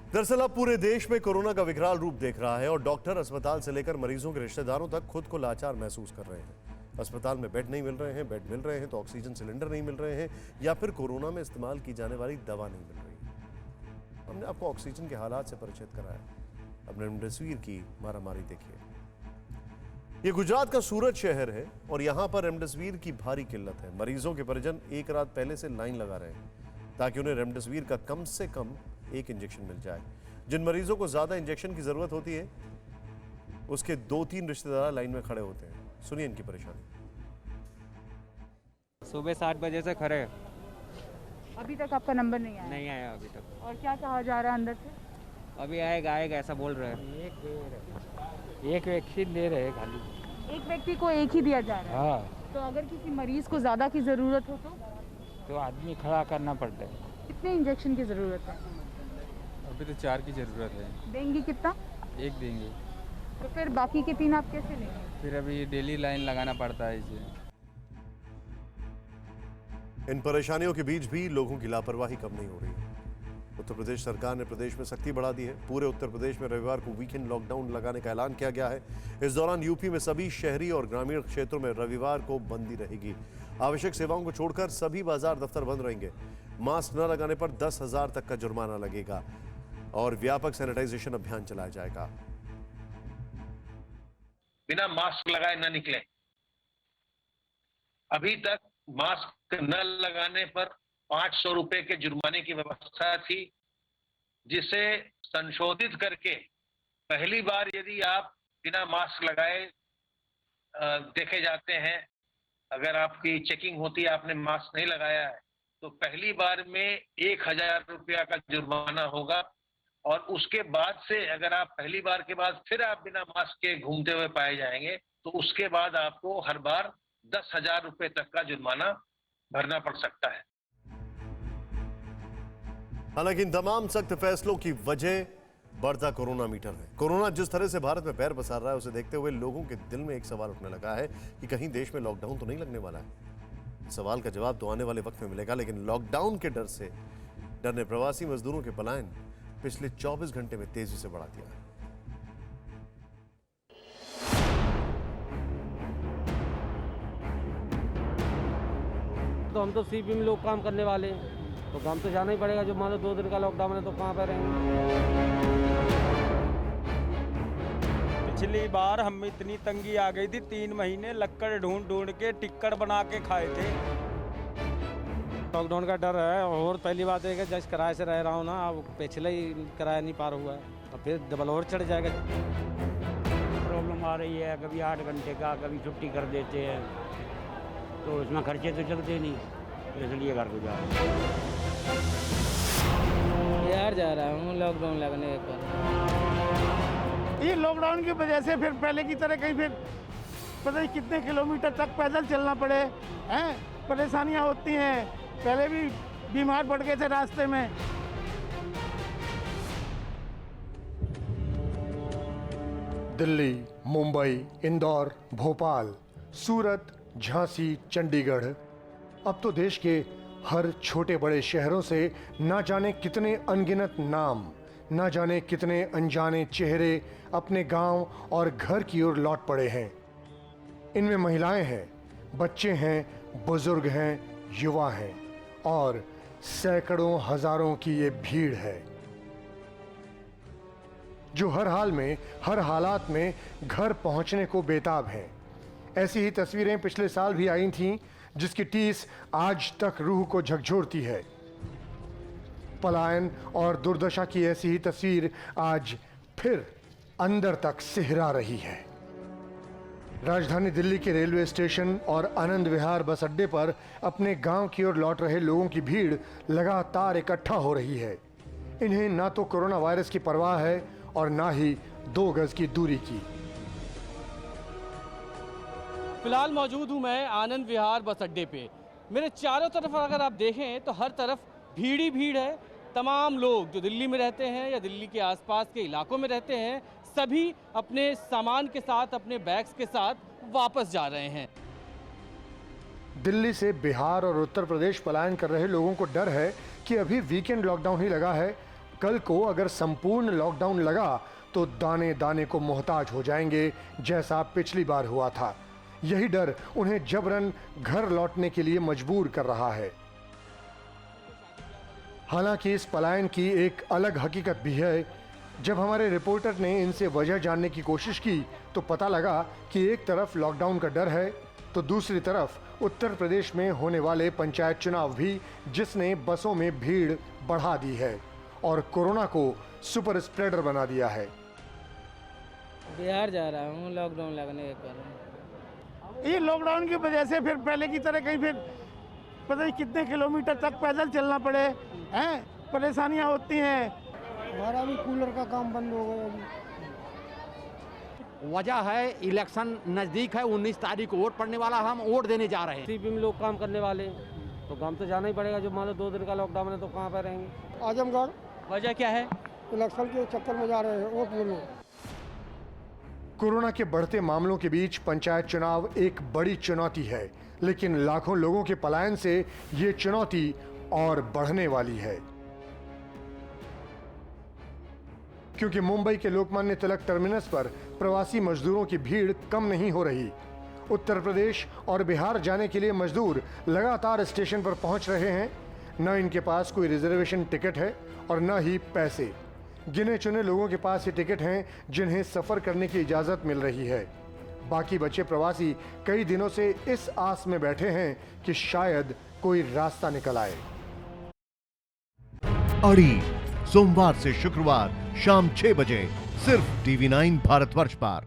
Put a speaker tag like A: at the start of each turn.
A: दरअसल अब पूरे देश में कोरोना का विकराल रूप देख रहा है और डॉक्टर अस्पताल से लेकर मरीजों के रिश्तेदारों तक खुद को लाचार महसूस कर रहे हैं। अस्पताल में बेड नहीं मिल रहे हैं, बेड मिल रहे हैं तो ऑक्सीजन सिलेंडर नहीं मिल रहे हैं या फिर कोरोना में इस्तेमाल की जाने वाली दवा नहीं मिल रही है। हमने आपको ऑक्सीजन के हालात से परिचित कराया। अब रेमडेसिविर की मारामारी देखिए। ये गुजरात का सूरत शहर है और यहाँ पर रेमडेसिविर की भारी किल्लत है। मरीजों के परिजन एक रात पहले से लाइन लगा रहे हैं ताकि उन्हें रेमडेसिविर का कम से कम एक इंजेक्शन मिल जाए। जिन मरीजों को ज्यादा इंजेक्शन की जरूरत होती है उसके 2-3 रिश्तेदार लाइन में खड़े होते हैं। सुनिए इनकी परेशानी।
B: सुबह 7 बजे से खड़े।
C: अभी तक आपका नंबर नहीं आया?
B: नहीं आया अभी तक।
C: और क्या कहा जा रहा है अंदर से?
B: अभी आएगा ऐसा बोल रहे हैं।
D: एक वैक्सीन दे रहे हैं खाली।
C: एक व्यक्ति को एक ही दिया जा रहा है।
D: हाँ,
C: तो अगर किसी मरीज को ज्यादा की जरूरत हो
D: तो आदमी खड़ा करना पड़ता है।
C: कितने इंजेक्शन की जरूरत है?
E: अभी तो 4 की ज़रूरत है।
C: देंगी कितना?
E: 1 देंगे।
C: तो फिर बाकी के 3 आप कैसे लेंगे?
E: फिर अभी डेली लाइन लगाना पड़ता है इसे।
A: इन परेशानियों के बीच भी लोगों की लापरवाही कम नहीं हो रही है। उत्तर प्रदेश सरकार ने प्रदेश में सख्ती बढ़ा दी है। पूरे उत्तर प्रदेश में रविवार को वीकेंड लॉकडाउन लगाने का ऐलान किया गया है। इस दौरान यूपी में सभी शहरी और ग्रामीण क्षेत्रों में रविवार को बंदी रहेगी। आवश्यक सेवाओं को छोड़कर सभी बाजार दफ्तर बंद रहेंगे। मास्क न लगाने पर 10,000 तक का जुर्माना लगेगा और व्यापक सैनिटाइजेशन अभियान चलाया जाएगा।
F: बिना मास्क लगाए न निकलें। अभी तक मास्क न लगाने पर 500 रुपए के जुर्माने की व्यवस्था थी, जिसे संशोधित करके पहली बार यदि आप बिना मास्क लगाए देखे जाते हैं, अगर आपकी चेकिंग होती है, आपने मास्क नहीं लगाया है, तो पहली बार में 1,000 रुपया का जुर्माना होगा। और उसके बाद से अगर आप पहली बार के बाद फिर आप बिना मास्क के घूमते हुए पाए जाएंगे तो उसके बाद आपको हर बार 10,000 रुपए तक का जुर्माना भरना पड़ सकता है।
A: हालांकि इन तमाम सख्त फैसलों की वजह बढ़ता कोरोना मीटर है। कोरोना जिस तरह से भारत में पैर पसार रहा है उसे देखते हुए लोगों के दिल में एक सवाल उठने लगा है कि कहीं देश में लॉकडाउन तो नहीं लगने वाला है। इस सवाल का जवाब तो आने वाले वक्त में मिलेगा, लेकिन लॉकडाउन के डर से डरने प्रवासी मजदूरों के पलायन पिछले 24 घंटे में तेजी से बढ़ा दिया है।
G: तो हम तो सीपी में लोग काम करने वाले हैं, तो काम तो जाना ही पड़ेगा। जो मान लो 2 दिन का लॉकडाउन है तो कहाँ पर रहेंगे?
B: पिछली बार हम इतनी तंगी आ गई थी, 3 महीने लक्कड़ ढूंढ ढूंढ के टिक्कड़ बना के खाए थे।
G: लॉकडाउन का डर है और पहली बात है कि जैसे किराए से रह रहा हूँ ना, अब पिछले ही किराया नहीं पार हुआ है, अब फिर डबल और चढ़ जाएगा।
D: प्रॉब्लम आ रही है, कभी 8 घंटे का, कभी छुट्टी कर देते हैं, तो इसमें खर्चे तो चलते नहीं, तो इसलिए घर को जा रहे
H: यार जा रहा हूँ लॉकडाउन लगने पर।
I: ये लॉकडाउन की वजह से फिर पहले की तरह कहीं फिर पता नहीं कितने किलोमीटर तक पैदल चलना पड़े हैं, परेशानियाँ होती हैं। पहले भी बीमार पड़ गए थे रास्ते में।
J: दिल्ली, मुंबई, इंदौर, भोपाल, सूरत, झांसी, चंडीगढ़, अब तो देश के हर छोटे बड़े शहरों से ना जाने कितने अनगिनत नाम, ना जाने कितने अनजाने चेहरे अपने गांव और घर की ओर लौट पड़े हैं। इनमें महिलाएं हैं, बच्चे हैं, बुजुर्ग हैं, युवा हैं और सैकड़ों हजारों की ये भीड़ है जो हर हाल में, हर हालात में घर पहुंचने को बेताब हैं। ऐसी ही तस्वीरें पिछले साल भी आई थीं, जिसकी टीस आज तक रूह को झकझोरती है। पलायन और दुर्दशा की ऐसी ही तस्वीर आज फिर अंदर तक सिहरा रही है। राजधानी दिल्ली के रेलवे स्टेशन और आनंद विहार बस अड्डे पर अपने गांव की ओर लौट रहे लोगों की भीड़ लगातार इकट्ठा हो रही है। इन्हें ना तो कोरोना वायरस की परवाह है और ना ही 2 गज की दूरी की।
K: फिलहाल मौजूद हूँ मैं आनंद विहार बस अड्डे पे। मेरे चारों तरफ अगर आप देखें तो हर तरफ भीड़ ही भीड़ है। तमाम लोग जो दिल्ली में रहते हैं या दिल्ली के आसपास के इलाकों में रहते हैं, सभी अपने सामान के साथ, अपने बैग्स के साथ वापस जा रहे हैं।
J: दिल्ली से बिहार और उत्तर प्रदेश पलायन कर रहे लोगों को डर है कि अभी वीकेंड लॉकडाउन ही लगा है, कल को अगर संपूर्ण लॉकडाउन लगा तो दाने दाने को मोहताज हो जाएंगे, जैसा पिछली बार हुआ था। यही डर उन्हें जबरन घर लौटने के लिए मजबूर कर रहा है। हालांकि इस पलायन की एक अलग हकीकत भी है। जब हमारे रिपोर्टर ने इनसे वजह जानने की कोशिश की तो पता लगा कि एक तरफ लॉकडाउन का डर है तो दूसरी तरफ उत्तर प्रदेश में होने वाले पंचायत चुनाव भी, जिसने बसों में भीड़ बढ़ा दी है और कोरोना को सुपर स्प्रेडर बना दिया है।
H: बिहार जा रहा हूँ लॉकडाउन लगने के कारण।
I: ये लॉकडाउन की वजह से फिर पहले की तरह कहीं फिर पता नहीं कितने किलोमीटर तक पैदल चलना पड़े, हैं, परेशानियां होती हैं।
G: हमारा भी कूलर का काम बंद हो गया अभी।
D: वजह है इलेक्शन नज़दीक है, 19 तारीख को वोट पड़ने वाला, हम वोट देने जा रहे हैं।
G: सीपी में लोग काम करने वाले तो काम तो जाना ही पड़ेगा। जो मान लो 2 दिन का लॉकडाउन है तो कहाँ पर रहेंगे।
I: आजमगढ़
K: वजह क्या है?
I: इलेक्शन के चक्कर में जा रहे हैं वोट लेने।
J: कोरोना के बढ़ते मामलों के बीच पंचायत चुनाव एक बड़ी चुनौती है, लेकिन लाखों लोगों के पलायन से ये चुनौती और बढ़ने वाली है। क्योंकि मुंबई के लोकमान्य तिलक टर्मिनस पर प्रवासी मजदूरों की भीड़ कम नहीं हो रही। उत्तर प्रदेश और बिहार जाने के लिए मजदूर लगातार स्टेशन पर पहुंच रहे हैं। न इनके पास कोई रिजर्वेशन टिकट है और न ही पैसे। गिने चुने लोगों के पास ये टिकट हैं जिन्हें सफर करने की इजाजत मिल रही है। बाकी बचे प्रवासी कई दिनों से इस आस में बैठे हैं कि शायद कोई रास्ता निकल आए।
A: अड़ी सोमवार से शुक्रवार शाम 6 बजे सिर्फ TV9 भारतवर्ष पर।